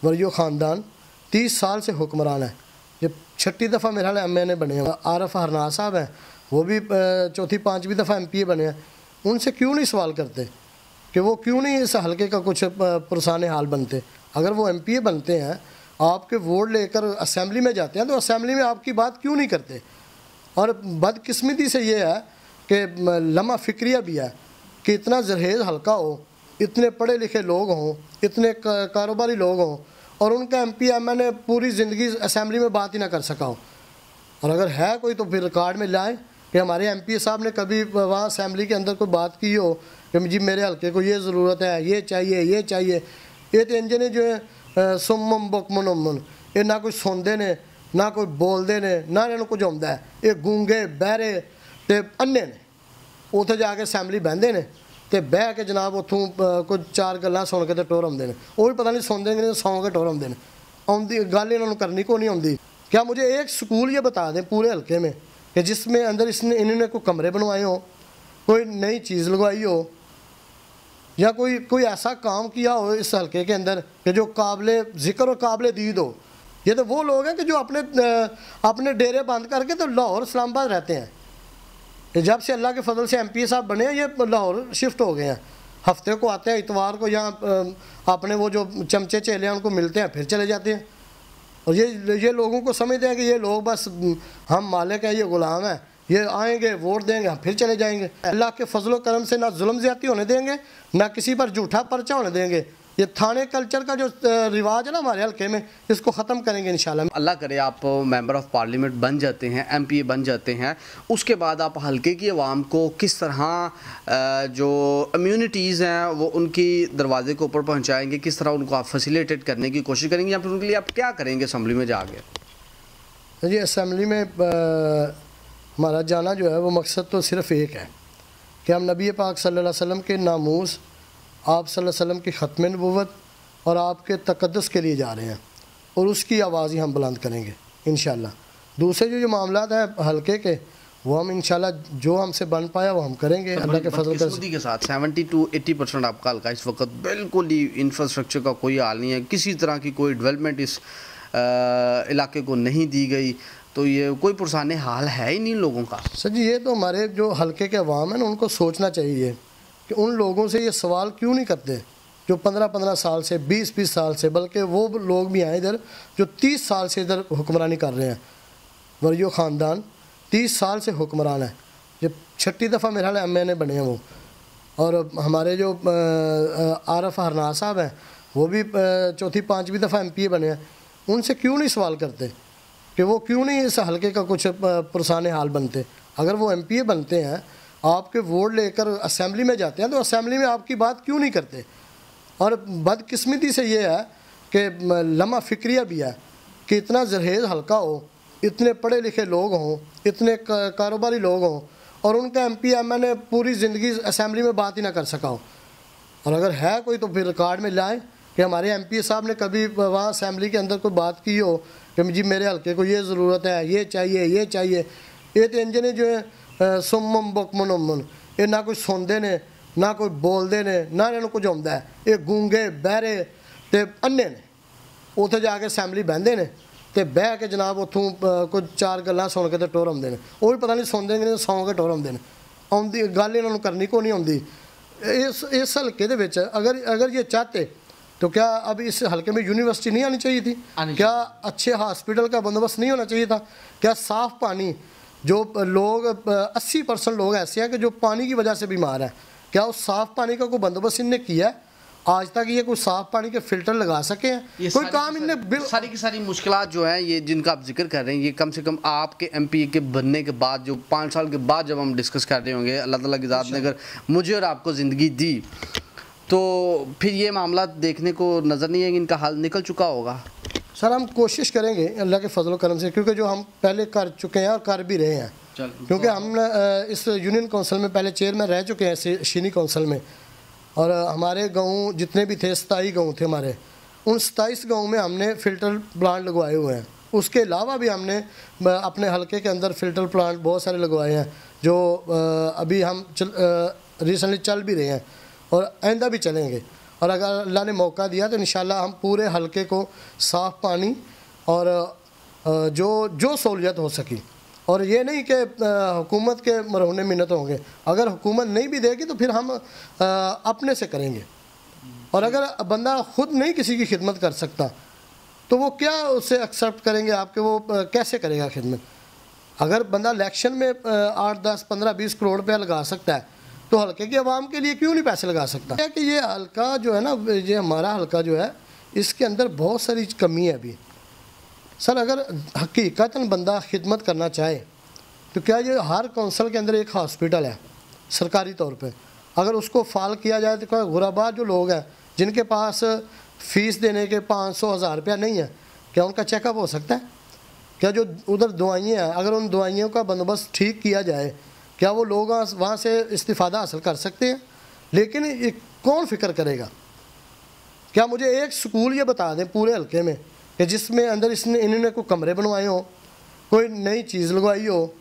वरियो ख़ानदान 30 साल से हुक्मरान है। ये 6ठी दफ़ा मेरा ख्याल MNA बने हैं। आरफ हरनार साहब हैं, वो भी 4th-5वीं दफ़ा MPA बने हैं। उनसे क्यों नहीं सवाल करते कि वो क्यों नहीं इस हलके का कुछ पुरसाने हाल बनते? अगर वो MPA बनते हैं, आपके वोट लेकर असम्बली में जाते हैं, तो असम्बली में आपकी बात क्यों नहीं करते? और बदकिस्मती से ये है कि लम्हा फ़िक्रिया भी है कि इतना जरहेज़ हलका हो, इतने पढ़े लिखे लोग हों, इतने कारोबारी लोग हों, और उनका MPA MNA पूरी ज़िंदगी असम्बली में बात ही ना कर सका हो। और अगर है कोई तो फिर रिकॉर्ड में लाएँ कि हमारे MPA साहब ने कभी वहाँ असम्बली के अंदर कोई बात की हो कि जी मेरे हलके को ये ज़रूरत है, ये चाहिए, ये चाहिए। ये तो इंजने जो है सुमम बकमन उमन, ये ना कोई सुनते ने, ना कोई बोलते ने, ना इन्होंने कुछ आता है। ये गूंगे बहरे ते अन्ने ने उत्थे जाके असैम्बली बहते हैं तो बह के जनाब उतों कुछ 4 गल्लां सुन के तो टोर आते हैं। वो भी पता नहीं सुनते कि नहीं, सौ के टोर आते हैं। आँदी गल इन्होंने करनी को नहीं आती। क्या मुझे एक स्कूल ये बता दें पूरे हल्के में कि जिसमें अंदर इन्होंने कोई कमरे बनवाए हो, कोई नई चीज़ लगवाई हो, या कोई ऐसा काम किया हो इस हलके के अंदर कि जो काबिले ज़िक्र और काबिले दीद हो। ये तो वो लोग हैं कि जो अपने डेरे बंद करके तो लाहौर इस्लामाबाद रहते हैं। जब से अल्लाह के फजल से MPA साहब बने हैं, ये लाहौर शिफ्ट हो गए हैं। हफ्ते को आते हैं, इतवार को यहाँ अपने वो जो चमचे चेले हैं उनको मिलते हैं, फिर चले जाते हैं। और ये लोगों को समझते हैं कि ये लोग बस हम मालिक हैं, ये ग़ुलाम हैं, ये आएंगे वोट देंगे, हम फिर चले जाएंगे। अल्लाह के फजल करम से ना जुल्म ज़्यादती होने देंगे, ना किसी पर झूठा पर्चा होने देंगे। ये थाने कल्चर का जो रिवाज है ना हमारे हल्के में, इसको ख़त्म करेंगे इंशाल्लाह। अल्लाह करे आप मेंबर ऑफ़ पार्लियामेंट बन जाते हैं, MPA बन जाते हैं, उसके बाद आप हल्के की आवाम को किस तरह जो इम्यूनिटीज़ हैं वो उनकी दरवाजे के ऊपर पहुँचाएँगे, किस तरह उनको आप फैसिलिटेट करने की कोशिश करेंगे, या फिर उनके लिए आप क्या करेंगे असम्बली में जाके? जी असम्बली में हमारा जाना जो है वो मकसद तो सिर्फ़ एक है कि हम नबी पाक सल्लल्लाहु अलैहि वसल्लम के नामूस, आप सल्लल्लाहु अलैहि वसल्लम की ख़त्म नबूवत और आपके तक़द्दुस के लिए जा रहे हैं, और उसकी आवाज़ ही हम बुलंद करेंगे इंशाल्लाह। दूसरे जो मामलात हैं हल्के के, वो हम इंशाल्लाह जो हमसे बन पाया वो हम करेंगे अल्लाह के फजल के साथ। 70 to 80% आपका हल्का इस वक्त बिल्कुल ही इंफ्रास्ट्रक्चर का कोई हाल नहीं है, किसी तरह की कोई डेवलपमेंट इस इलाके को नहीं दी गई, तो ये कोई पुरसाने हाल है ही नहीं लोगों का। सर जी, ये तो हमारे जो हल्के के अवाम हैं ना, उनको सोचना चाहिए कि उन लोगों से ये सवाल क्यों नहीं करते जो 15-15 साल से, 20-20 साल से, बल्कि वो लोग भी आए इधर जो 30 साल से इधर हुक्मरानी कर रहे हैं। वरियो ख़ानदान 30 साल से हुक्मरान है। ये 6ठी दफ़ा मेरा ख्याल MNA बने हैं वो। और हमारे जो आरफ हरनार साहब हैं, वो भी 4th-5वीं दफ़ा MPA बने हैं। उनसे क्यों नहीं सवाल करते कि वो क्यों नहीं इस हलके का कुछ पुरसाने हाल बनते? अगर वो MPA बनते हैं, आपके वोट लेकर असम्बली में जाते हैं, तो असम्बली में आपकी बात क्यों नहीं करते? और बदकिस्मती से ये है कि लम्हा फ़िक्रिया भी है कि इतना जरहेज़ हलका हो, इतने पढ़े लिखे लोग हों, इतने कारोबारी लोग हों, और उनका MPA MNA पूरी ज़िंदगी असम्बली में बात ही ना कर सका हो। और अगर है कोई तो फिर रिकॉर्ड में लाएँ कि हमारे MPA साहब ने कभी वहाँ असम्बली के अंदर कोई बात की हो कि जी मेरे हलके को ये ज़रूरत है, ये चाहिए, ये चाहिए। ये तो इंजने जो है सुमम बकमन उमन, ये ना कोई सुनते ने, ना कोई बोलते ने, ना इन्होंने कुछ आता है। ये गूंगे बहरे ते अन्ने ने उत्थे जाके असैम्बली बहते हैं तो बह के जनाब उतों कुछ 4 गल्लां सुन के तो टोर आते हैं। वो भी पता नहीं सुनते कि नहीं, सौ के टोर आते हैं। आँदी गल इन्होंने करनी को नहीं आती। इस हल्के दे विच अगर ये चाहते तो क्या अब इस हल्के में यूनिवर्सिटी नहीं आनी चाहिए थी? क्या अच्छे हॉस्पिटल का बंदोबस्त नहीं होना चाहिए था? क्या साफ़ पानी, जो लोग 80% लोग ऐसे हैं कि जो पानी की वजह से बीमार हैं, क्या उस साफ़ पानी का कोई बंदोबस्त इनने किया है? आज तक ये कोई साफ़ पानी के फ़िल्टर लगा सके हैं? कोई काम इनने सारी की सारी मुश्किलात जो हैं ये जिनका आप जिक्र कर रहे हैं, ये कम से कम आपके MPA के बनने के बाद, जो 5 साल के बाद जब हम डिस्कस कर रहे होंगे, अल्लाह ताला की ज़ात ने अगर मुझे और आपको ज़िंदगी दी, तो फिर ये मामला देखने को नज़र नहीं है कि इनका हल निकल चुका होगा। सर हम कोशिश करेंगे अल्लाह के फजल करम से, क्योंकि जो हम पहले कर चुके हैं और कर भी रहे हैं, क्योंकि हम इस यूनियन काउंसिल में पहले चेयरमैन रह चुके हैं शीनी काउंसिल में। और हमारे गाँव जितने भी थे, 27 गाँव थे हमारे, उन 27 गाँव में हमने फ़िल्टर प्लांट लगवाए हुए हैं। उसके अलावा भी हमने अपने हलके के अंदर फ़िल्टर प्लांट बहुत सारे लगवाए हैं, जो अभी हम रिसेंटली चल भी रहे हैं और आइंदा भी चलेंगे। और अगर अल्लाह ने मौका दिया तो इंशाल्लाह हम पूरे हलके को साफ़ पानी और जो सहूलियत हो सकी, और ये नहीं कि हुकूमत के मरहूने मिन्नत होंगे, अगर हुकूमत नहीं भी देगी तो फिर हम अपने से करेंगे। और अगर बंदा खुद नहीं किसी की खिदमत कर सकता तो वो क्या उससे एक्सेप्ट करेंगे आपके, वो कैसे करेगा खिदमत। अगर बंदा इलेक्शन में 8, 10, 15, 20 करोड़ रुपया लगा सकता है तो हल्के की आवाम के लिए क्यों नहीं पैसे लगा सकता। है कि ये हल्का जो है ना, ये हमारा हल्का जो है, इसके अंदर बहुत सारी कमी है अभी सर। अगर हकीकतन बंदा खिदमत करना चाहे तो क्या ये हर कौंसल के अंदर एक हॉस्पिटल है सरकारी तौर पे, अगर उसको फाल किया जाए तो क्या गुरबा जो लोग हैं जिनके पास फ़ीस देने के 500-1000 रुपया नहीं है, क्या उनका चेकअप हो सकता है? क्या जो उधर दवाइयाँ हैं, अगर उन दवाइयों का बंदोबस्त ठीक किया जाए, क्या वो लोग वहाँ से इस्तिफ़ादा हासिल कर सकते हैं? लेकिन ये कौन फ़िक्र करेगा? क्या मुझे एक स्कूल ये बता दें पूरे हल्के में कि जिसमें अंदर इन्होंने कोई कमरे बनवाए हों, कोई नई चीज़ लगवाई हो,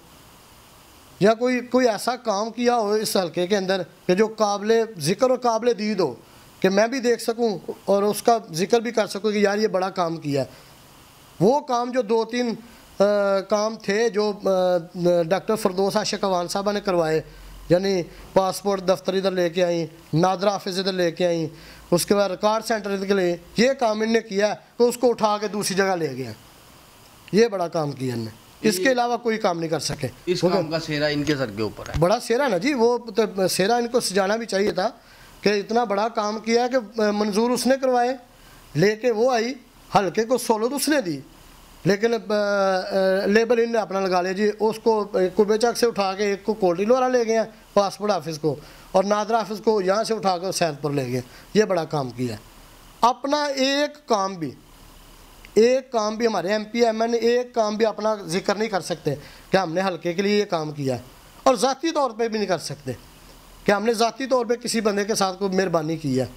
या कोई ऐसा काम किया हो इस हल्के के अंदर कि जो काबिल ज़िक्र और काबिल दीद हो, कि मैं भी देख सकूं और उसका जिक्र भी कर सकूं कि यार ये बड़ा काम किया है। वो काम जो 2-3 काम थे जो डॉक्टर फरदौस आशिक अवान साहबा ने करवाए, यानी पासपोर्ट दफ्तर इधर लेके आई, नादरा ऑफिस इधर लेके आई, उसके बाद रिकॉर्ड सेंटर इधर ले, ये काम इनने किया तो उसको उठा के दूसरी जगह ले गया। ये बड़ा काम किया इनने, इसके अलावा कोई काम नहीं कर सके। इस काम का सेहरा इनके सर के ऊपर है, बड़ा सेहरा ना जी। वो तो सेहरा इनको सजाना भी चाहिए था कि इतना बड़ा काम किया कि मंजूर उसने करवाए, लेके वो आई, हल्के को सहूलत उसने दी, लेकिन लेबल इनने अपना लगा लिया जी। उसको कुबेचक से उठा के एक को कोल्डी लोरा ले गए पासपोर्ट ऑफिस को, और नादरा ऑफिस को यहाँ से उठा कर सैदपुर ले गए। ये बड़ा काम किया। अपना एक काम भी हमारे MP MN एक काम भी अपना जिक्र नहीं कर सकते कि हमने हल्के के लिए ये काम किया है, और ज़ाती तौर पे भी नहीं कर सकते कि हमने ज़ाती तौर पे किसी बंदे के साथ कोई मेहरबानी की है।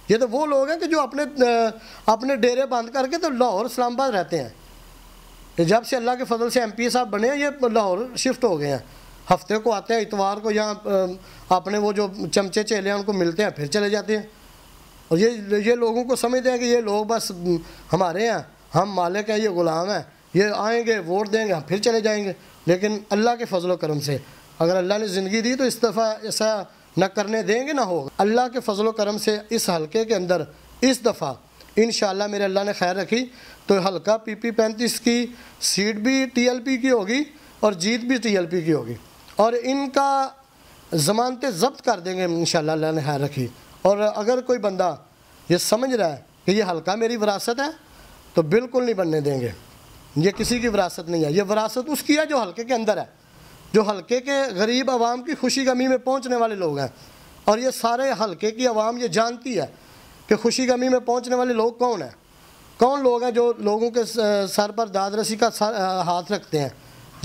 ये तो वो लोग हैं कि जो अपने डेरे बंद करके तो लाहौर इस्लामाबाद रहते हैं। जब से अल्लाह के फजल से MP साहब बने हैं, ये लाहौर शिफ्ट हो गए हैं। हफ्ते को आते हैं, इतवार को यहाँ अपने वो जो चमचे चेले हैं उनको मिलते हैं, फिर चले जाते हैं। और ये लोगों को समझते हैं कि ये लोग बस हमारे हैं, हम मालिक हैं, ये ग़ुलाम हैं, ये आएंगे वोट देंगे, हम फिर चले जाएंगे। लेकिन अल्लाह के फजल करम से अगर अल्लाह ने ज़िंदगी दी तो इस दफ़ा ऐसा न करने देंगे ना होगा। अल्लाह के फजल करम से इस हल्के के अंदर इस दफ़ा इंशाअल्लाह मेरे अल्लाह ने खैर रखी तो हल्का PP 35 की सीट भी TLP की होगी और जीत भी TLP की होगी, और इनका ज़मानतें ज़ब्त कर देंगे इंशाअल्लाह अल्लाह ने खैर रखी। और अगर कोई बंदा ये समझ रहा है कि ये हल्का मेरी विरासत है तो बिल्कुल नहीं बनने देंगे। ये किसी की विरासत नहीं है, ये विरासत उसकी है जो हल्के के अंदर है, जो हल्के के गरीब आवाम की खुशी गमी में पहुंचने वाले लोग हैं। और ये सारे हल्के की आवाम ये जानती है कि खुशी गमी में पहुंचने वाले लोग कौन हैं, कौन लोग हैं जो लोगों के सर पर दादरसी का हाथ रखते हैं,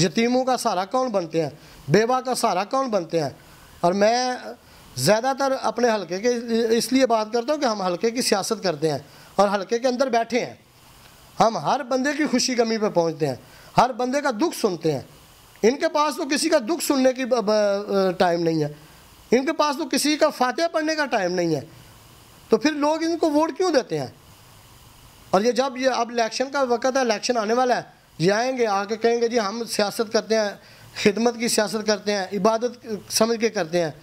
यतीमों का सहारा कौन बनते हैं, बेवा का सहारा कौन बनते हैं। और मैं ज़्यादातर अपने हल्के के इसलिए बात करता हूँ कि हम हल्के की सियासत करते हैं और हल्के के अंदर बैठे हैं। हम हर बंदे की खुशी गमी पे पहुँचते हैं, हर बंदे का दुख सुनते हैं। इनके पास तो किसी का दुख सुनने की टाइम नहीं है, इनके पास तो किसी का फातिहा पढ़ने का टाइम नहीं है, तो फिर लोग इनको वोट क्यों देते हैं। और ये जब ये अब इलेक्शन का वक्त है, इलेक्शन आने वाला है, ये आएंगे आके कहेंगे जी हम सियासत करते हैं, खिदमत की सियासत करते हैं, इबादत समझ के करते हैं।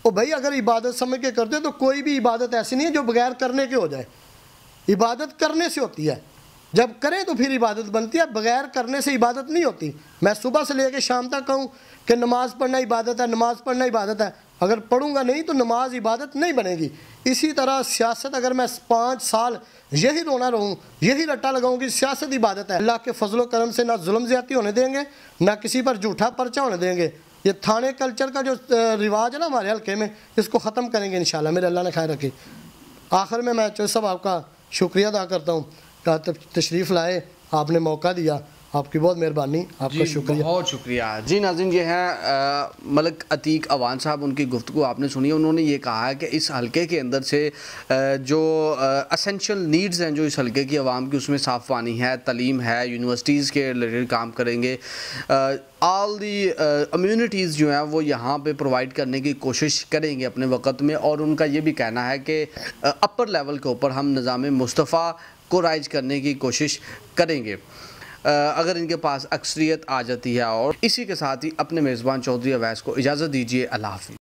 ओ भाई अगर इबादत समझ के करते हो तो कोई भी इबादत ऐसी नहीं है जो बगैर करने के हो जाए। इबादत करने से होती है, जब करें तो फिर इबादत बनती है, बगैर करने से इबादत नहीं होती। मैं सुबह से लेकर शाम तक कहूँ कि नमाज़ पढ़ना इबादत है, नमाज़ पढ़ना इबादत है, अगर पढ़ूंगा नहीं तो नमाज इबादत नहीं बनेगी। इसी तरह सियासत अगर मैं 5 साल यही रोना रहूँ, यही रट्टा लगाऊँ कि सियासत इबादत है, अल्लाह के फजलो करम से ना जुल्म ज़्यादती होने देंगे, ना किसी पर झूठा पर्चा होने देंगे। ये थाने कल्चर का जो रिवाज है ना हमारे हल्के में, इसको ख़त्म करेंगे इंशाल्लाह, मेरे अल्लाह ने खैर रखी। आखिर में मैं चौधरी साहब आपका शुक्रिया अदा करता हूँ, तशरीफ़ लाए, आपने मौका दिया आपकी बहुत मेहरबानी, आपका शुक्रिया। बहुत शुक्रिया जी। नाज़रीन, ये हैं मलिक अतीक अवान साहब, उनकी गुफ्तगू आपने सुनी। उन्होंने ये कहा है कि इस हलके के अंदर से जो असेंशियल नीड्स हैं जो इस हलके की आवाम की, उसमें साफ़ पानी है, तलीम है, यूनिवर्सिटीज़ के रिलेटेड काम करेंगे। ऑल दी अम्यूनिटीज़ जो हैं वो यहाँ पे प्रोवाइड करने की कोशिश करेंगे अपने वक़्त में। और उनका ये भी कहना है कि अपर लेवल के ऊपर हम निज़ाम मुस्तफ़ा को राइज करने की कोशिश करेंगे अगर इनके पास अक्सरियत आ जाती है। और इसी के साथ ही अपने मेज़बान चौधरी अवैस को इजाज़त दीजिए। अल्लाह हाफ़िज़।